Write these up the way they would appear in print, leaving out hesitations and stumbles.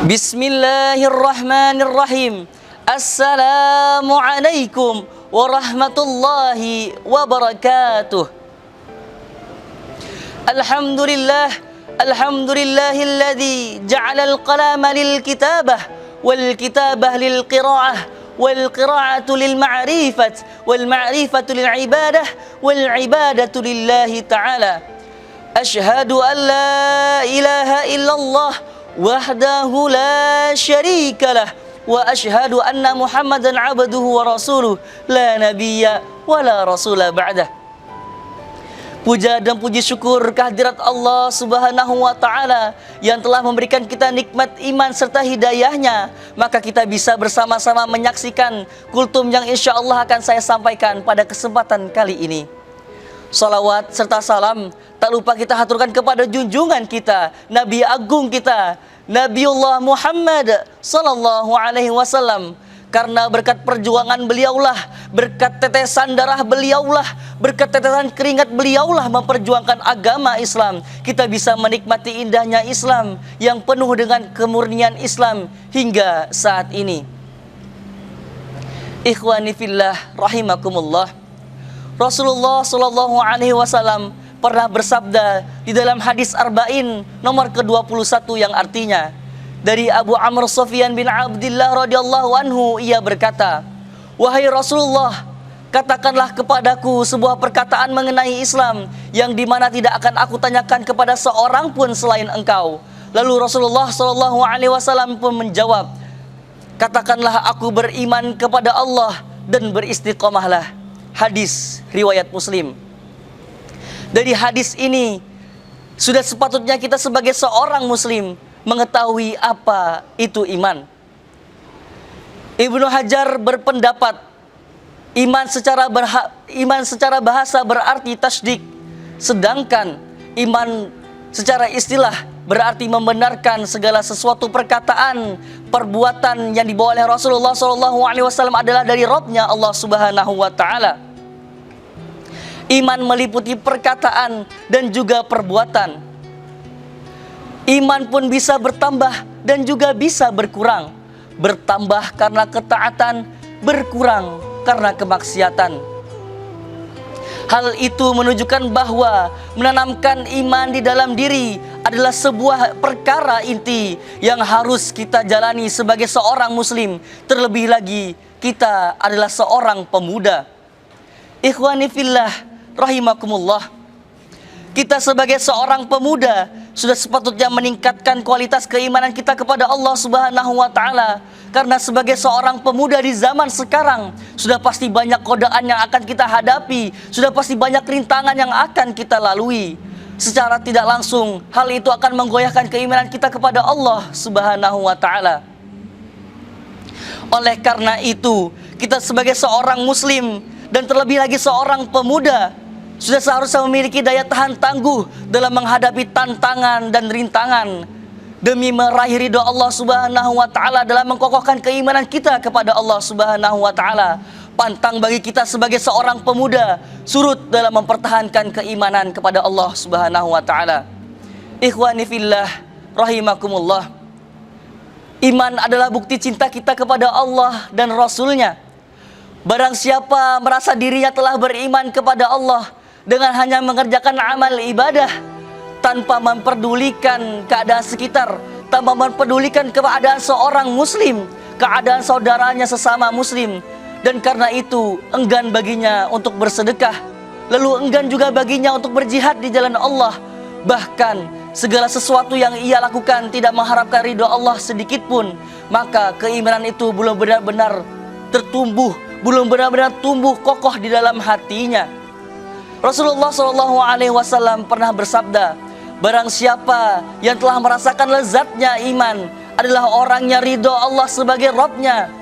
Bismillahirrahmanirrahim. Assalamualaikum warahmatullahi wabarakatuh. Alhamdulillahilladzi ja'alal qalama lil kitabah wal kitabah lil qiraah wal qiraatu lil ma'rifat wal ma'rifatu lil ibadah wal ibadatu lillahi ta'ala. Asyhadu an la ilaha illallah wahdahu la syarikalah wa asyhadu anna Muhammadan abduhu wa rasuluh la nabiyya wa la rasula ba'dah. Puja dan puji syukur kehadirat Allah Subhanahu wa taala yang telah memberikan kita nikmat iman serta hidayahnya, maka kita bisa bersama-sama menyaksikan kultum yang insyaallah akan saya sampaikan pada kesempatan kali ini. Salawat serta salam tak lupa kita haturkan kepada junjungan kita, Nabi Agung kita, Nabiullah Muhammad sallallahu alaihi wasallam. Karena berkat perjuangan beliaulah, berkat tetesan darah beliaulah, berkat tetesan keringat beliaulah memperjuangkan agama Islam. Kita bisa menikmati indahnya Islam yang penuh dengan kemurnian Islam hingga saat ini. Ikhwani fillah rahimakumullah. Rasulullah sallallahu alaihi wasallam pernah bersabda di dalam hadis Arba'in nomor ke-21 yang artinya, dari Abu Amr Sufyan bin Abdillah radhiyallahu anhu, ia berkata, "Wahai Rasulullah, katakanlah kepadaku sebuah perkataan mengenai Islam yang dimana tidak akan aku tanyakan kepada seorang pun selain engkau." Lalu Rasulullah sallallahu alaihi wasallam pun menjawab, "Katakanlah aku beriman kepada Allah dan beristiqomahlah." Hadis riwayat Muslim. Dari hadis ini sudah sepatutnya kita sebagai seorang muslim mengetahui apa itu iman. Ibnu Hajar berpendapat iman secara bahasa berarti tasdik, sedangkan iman secara istilah berarti membenarkan segala sesuatu perkataan, perbuatan yang dibawa oleh Rasulullah SAW adalah dari Rabb-Nya Allah Subhanahu wa taala. Iman meliputi perkataan dan juga perbuatan. Iman pun bisa bertambah dan juga bisa berkurang. Bertambah karena ketaatan, berkurang karena kemaksiatan. Hal itu menunjukkan bahwa menanamkan iman di dalam diri adalah sebuah perkara inti yang harus kita jalani sebagai seorang muslim. Terlebih lagi kita adalah seorang pemuda. Ikhwani fillah rahimakumullah. Kita sebagai seorang pemuda sudah sepatutnya meningkatkan kualitas keimanan kita kepada Allah Subhanahu wa taala. Karena sebagai seorang pemuda di zaman sekarang sudah pasti banyak godaan yang akan kita hadapi, sudah pasti banyak rintangan yang akan kita lalui. Secara tidak langsung hal itu akan menggoyahkan keimanan kita kepada Allah Subhanahu wa taala. Oleh karena itu, kita sebagai seorang muslim dan terlebih lagi seorang pemuda sudah seharusnya memiliki daya tahan tangguh dalam menghadapi tantangan dan rintangan demi meraih ridho Allah Subhanahu wa taala dalam mengkokohkan keimanan kita kepada Allah Subhanahu wa taala. Pantang bagi kita sebagai seorang pemuda surut dalam mempertahankan keimanan kepada Allah Subhanahu wa taala. Ikhwani fillah rahimakumullah. Iman adalah bukti cinta kita kepada Allah dan Rasul-Nya. Barang siapa merasa dirinya telah beriman kepada Allah dengan hanya mengerjakan amal ibadah tanpa memperdulikan keadaan sekitar, tanpa memperdulikan keadaan seorang muslim, keadaan saudaranya sesama muslim, dan karena itu enggan baginya untuk bersedekah, lalu enggan juga baginya untuk berjihad di jalan Allah, bahkan segala sesuatu yang ia lakukan tidak mengharapkan ridho Allah sedikit pun, maka keimanan itu belum benar-benar tertumbuh, belum benar-benar tumbuh kokoh di dalam hatinya. Rasulullah SAW pernah bersabda, barang siapa yang telah merasakan lezatnya iman adalah orangnya ridho Allah sebagai Rabb-Nya,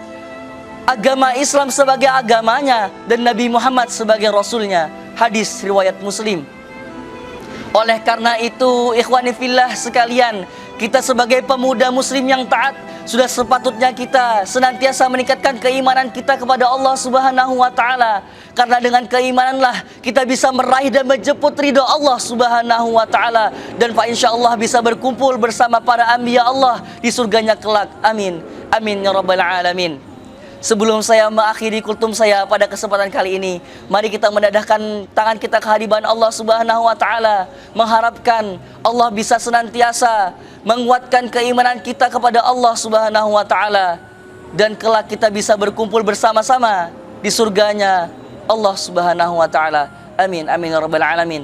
agama Islam sebagai agamanya, dan Nabi Muhammad sebagai Rasulnya. Hadis riwayat Muslim. Oleh karena itu, ikhwani fillah sekalian, kita sebagai pemuda muslim yang taat Sudah sepatutnya kita senantiasa meningkatkan keimanan kita kepada Allah Subhanahu wa taala. Karena dengan keimananlah kita bisa meraih dan menjemput ridho Allah Subhanahu wa taala, dan fa insyaallah bisa berkumpul bersama para anbiya Allah di surganya kelak. Amin. Amin ya rabbal alamin. Sebelum saya mengakhiri kultum saya pada kesempatan kali ini, mari kita mendedahkan tangan kita ke hadirat Allah Subhanahu wa taala, mengharapkan Allah bisa senantiasa menguatkan keimanan kita kepada Allah Subhanahu wa taala, dan kelak kita bisa berkumpul bersama-sama di surganya Allah Subhanahu wa taala. Amin amin ya rabbal alamin.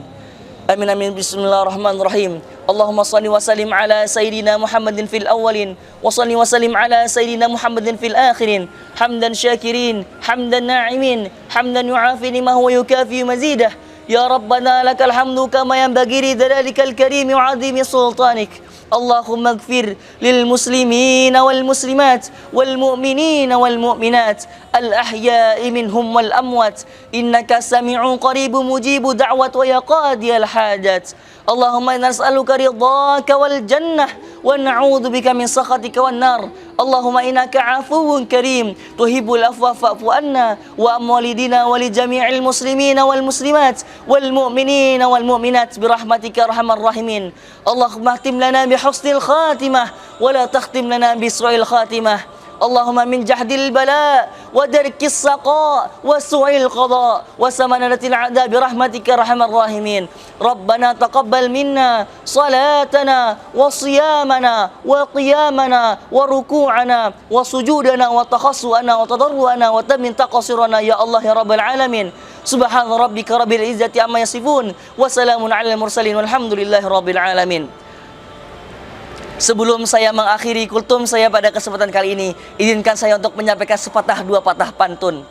Amin amin. Bismillahirrahmanirrahim. Allahumma salli wa sallim ala sayyidina Muhammadin fil awwalin wa salli wa sallim ala sayyidina Muhammadin fil akhirin, hamdan syakirin, hamdan na'imin, hamdan yu'afi lima huwa yukafi mazidah. Ya Rabbana lakal hamdu kama yanbaghi li dhalalikal karim wa 'azimi sultanik. Allahumma ighfir lil muslimin wal muslimat wal mu'minin wal mu'minat al ahya'i minhum wal amwat, innaka sami'un qaribun mujibu da'wat wa ya qadiyal hajat. Allahumma inna nas'aluka ridhaka wal jannah wa na'udzu bika min sakhatika wan nar. Allahumma innaka 'afuwun karim tuhibbul afwa fa'fu anna wa amwalidina wa li jami'il muslimina wal muslimat wal mu'minina wal mu'minat bi rahmatika arhamar rahimin. Allahumma khtim lana bi husnil khatimah wa la takhtim lana bi su'il khatimah. Allahumma min jahdil bala wa darkis saqa wa su'il qada wa samananatil a'da bi rahmatika arhamar rahimin. Rabbana taqabbal minna salatana wa siyamana wa qiyamana wa ruku'ana wa sujudana wa takhassuana wa tadarruana wa tamin taqsirana ya Allah ya rabbal alamin. Subhana rabbika rabbil izzati amma yasifun wa salamun alal mursalin walhamdulillahi rabbil alamin. Sebelum saya mengakhiri kultum saya pada kesempatan kali ini, izinkan saya untuk menyampaikan sepatah dua patah pantun.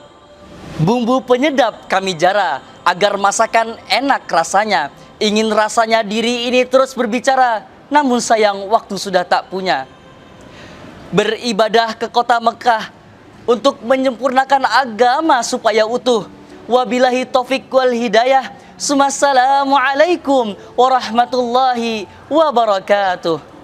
Bumbu penyedap kami jara, agar masakan enak rasanya. Ingin rasanya diri ini terus berbicara, namun sayang waktu sudah tak punya. Beribadah ke kota Mekah untuk menyempurnakan agama supaya utuh. Wabillahi taufik wal hidayah. Assalamualaikum warahmatullahi wabarakatuh.